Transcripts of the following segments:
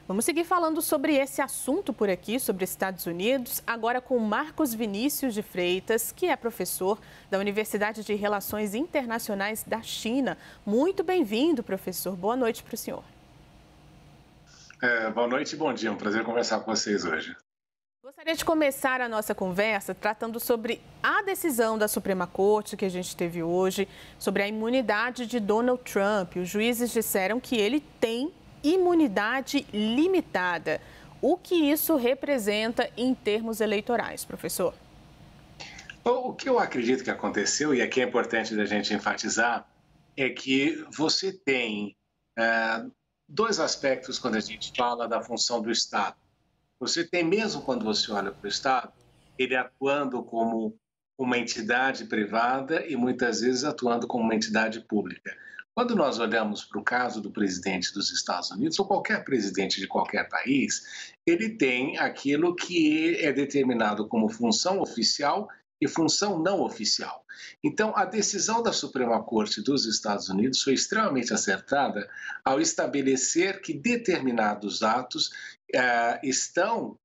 Vamos seguir falando sobre esse assunto por aqui, sobre Estados Unidos, agora com Marcos Vinícius de Freitas, que é professor da Universidade de Relações Internacionais da China. Muito bem-vindo, professor. Boa noite para o senhor. Boa noite e bom dia. É um prazer conversar com vocês hoje. Gostaria de começar a nossa conversa tratando sobre a decisão da Suprema Corte que a gente teve hoje, sobre a imunidade de Donald Trump. Os juízes disseram que ele tem imunidade limitada. O que isso representa em termos eleitorais, professor? O que eu acredito que aconteceu, e aqui é importante da gente enfatizar, é que você tem dois aspectos quando a gente fala da função do Estado. Você tem, mesmo quando você olha para o Estado, ele atuando como uma entidade privada e muitas vezes atuando como uma entidade pública. Quando nós olhamos para o caso do presidente dos Estados Unidos, ou qualquer presidente de qualquer país, ele tem aquilo que é determinado como função oficial e função não oficial. Então, a decisão da Suprema Corte dos Estados Unidos foi extremamente acertada ao estabelecer que determinados atos estão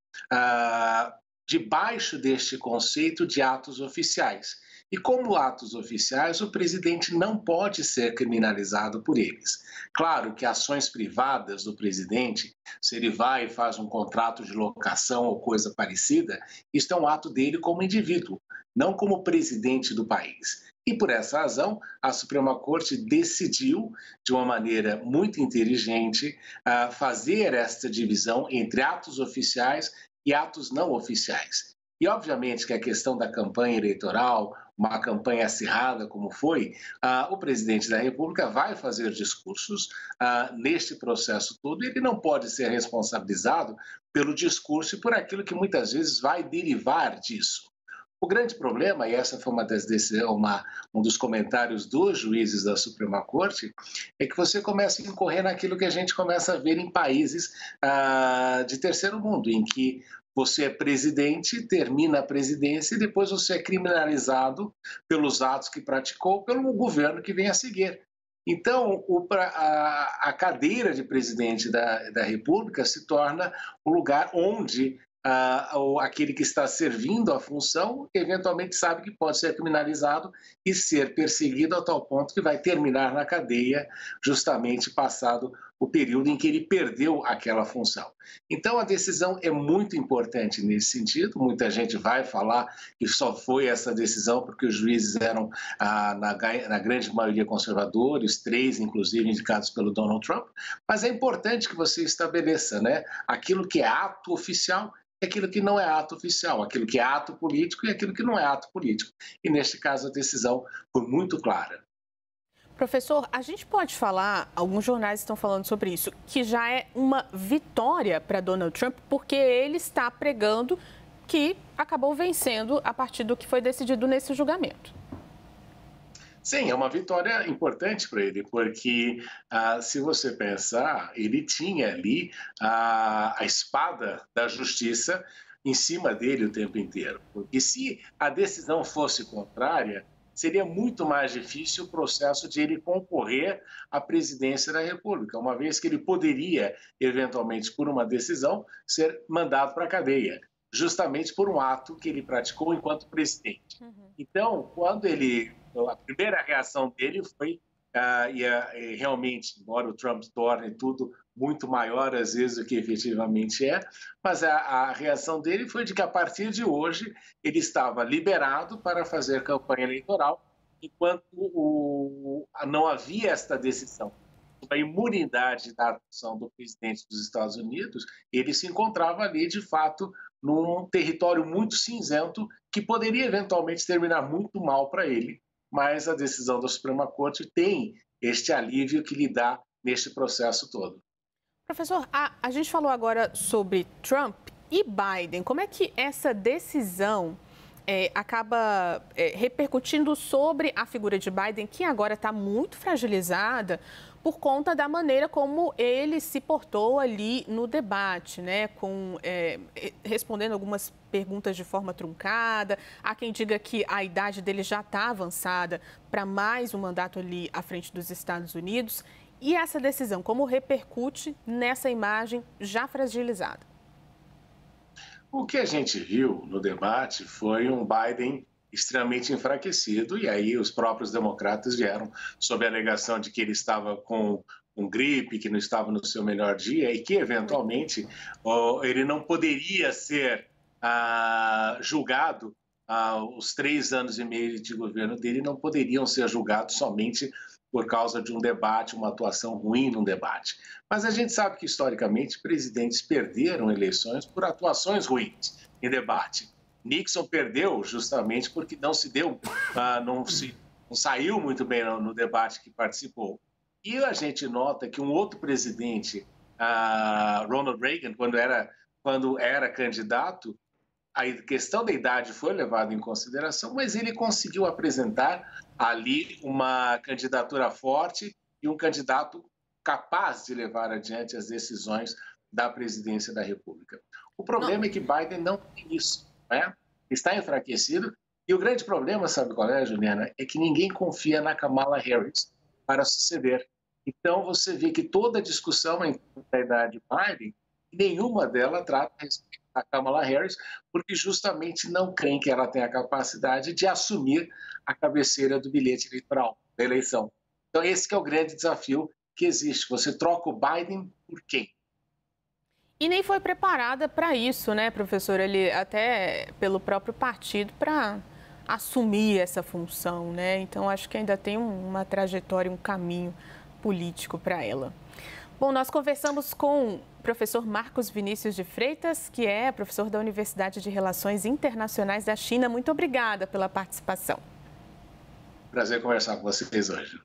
debaixo deste conceito de atos oficiais. E como atos oficiais, o presidente não pode ser criminalizado por eles. Claro que ações privadas do presidente, se ele vai e faz um contrato de locação ou coisa parecida, isto é um ato dele como indivíduo, não como presidente do país. E por essa razão, a Suprema Corte decidiu, de uma maneira muito inteligente, fazer esta divisão entre atos oficiais e atos não oficiais. E, obviamente, que a questão da campanha eleitoral, uma campanha acirrada como foi, o presidente da República vai fazer discursos neste processo todo e ele não pode ser responsabilizado pelo discurso e por aquilo que muitas vezes vai derivar disso. O grande problema, e essa foi um dos comentários dos juízes da Suprema Corte, é que você começa a incorrer naquilo que a gente começa a ver em países de terceiro mundo, em que você é presidente, termina a presidência e depois você é criminalizado pelos atos que praticou pelo governo que vem a seguir. Então, a cadeira de presidente da República se torna o lugar onde aquele que está servindo a função eventualmente sabe que pode ser criminalizado e ser perseguido a tal ponto que vai terminar na cadeia justamente passado o período em que ele perdeu aquela função. Então a decisão é muito importante nesse sentido. Muita gente vai falar que só foi essa decisão porque os juízes eram na grande maioria conservadores, 3 inclusive indicados pelo Donald Trump, mas é importante que você estabeleça, né, aquilo que é ato oficial e aquilo que não é ato oficial, aquilo que é ato político e aquilo que não é ato político. E, neste caso, a decisão foi muito clara. Professor, a gente pode falar, alguns jornais estão falando sobre isso, que já é uma vitória para Donald Trump, porque ele está pregando que acabou vencendo a partir do que foi decidido nesse julgamento. Sim, é uma vitória importante para ele, porque se você pensar, ele tinha ali a espada da justiça em cima dele o tempo inteiro. Porque se a decisão fosse contrária, seria muito mais difícil o processo de ele concorrer à presidência da República, uma vez que ele poderia, eventualmente, por uma decisão, ser mandado para a cadeia, justamente por um ato que ele praticou enquanto presidente. Então, a primeira reação dele foi, realmente, embora o Trump torne tudo muito maior às vezes do que efetivamente é, mas a reação dele foi de que a partir de hoje ele estava liberado para fazer campanha eleitoral, enquanto não havia esta decisão sobre a imunidade da atuação do presidente dos Estados Unidos, ele se encontrava ali, de fato, num território muito cinzento que poderia eventualmente terminar muito mal para ele, mas a decisão da Suprema Corte tem este alívio que lhe dá neste processo todo. Professor, a gente falou agora sobre Trump e Biden. Como é que essa decisão acaba repercutindo sobre a figura de Biden, que agora está muito fragilizada por conta da maneira como ele se portou ali no debate, né? Respondendo algumas perguntas de forma truncada. Há quem diga que a idade dele já está avançada para mais um mandato ali à frente dos Estados Unidos. E essa decisão, como repercute nessa imagem já fragilizada? O que a gente viu no debate foi um Biden extremamente enfraquecido, e aí os próprios democratas vieram sob a alegação de que ele estava com um gripe, que não estava no seu melhor dia e que, eventualmente, ele não poderia ser julgado, os 3 anos e meio de governo dele não poderiam ser julgados somente por causa de um debate, uma atuação ruim num debate. Mas a gente sabe que, historicamente, presidentes perderam eleições por atuações ruins em debate. Nixon perdeu justamente porque não se deu, não saiu muito bem no debate que participou. E a gente nota que um outro presidente, Ronald Reagan, quando era candidato, a questão da idade foi levada em consideração, mas ele conseguiu apresentar ali uma candidatura forte e um candidato capaz de levar adiante as decisões da presidência da República. O problema é que Biden não tem isso, né? Está enfraquecido e o grande problema, sabe qual é, Juliana? É que ninguém confia na Kamala Harris para suceder. Então, você vê que toda a discussão em torno da idade de Biden, nenhuma delas trata a respeito da Kamala Harris, porque justamente não creem que ela tem a capacidade de assumir a cabeceira do bilhete eleitoral da eleição. Então, esse que é o grande desafio que existe. Você troca o Biden por quem? E nem foi preparada para isso, né, professor? Ele até pelo próprio partido para assumir essa função, né? Então, acho que ainda tem uma trajetória, um caminho político para ela. Bom, nós conversamos com o professor Marcos Vinícius de Freitas, que é professor da Universidade de Relações Internacionais da China. Muito obrigada pela participação. Prazer conversar com vocês hoje.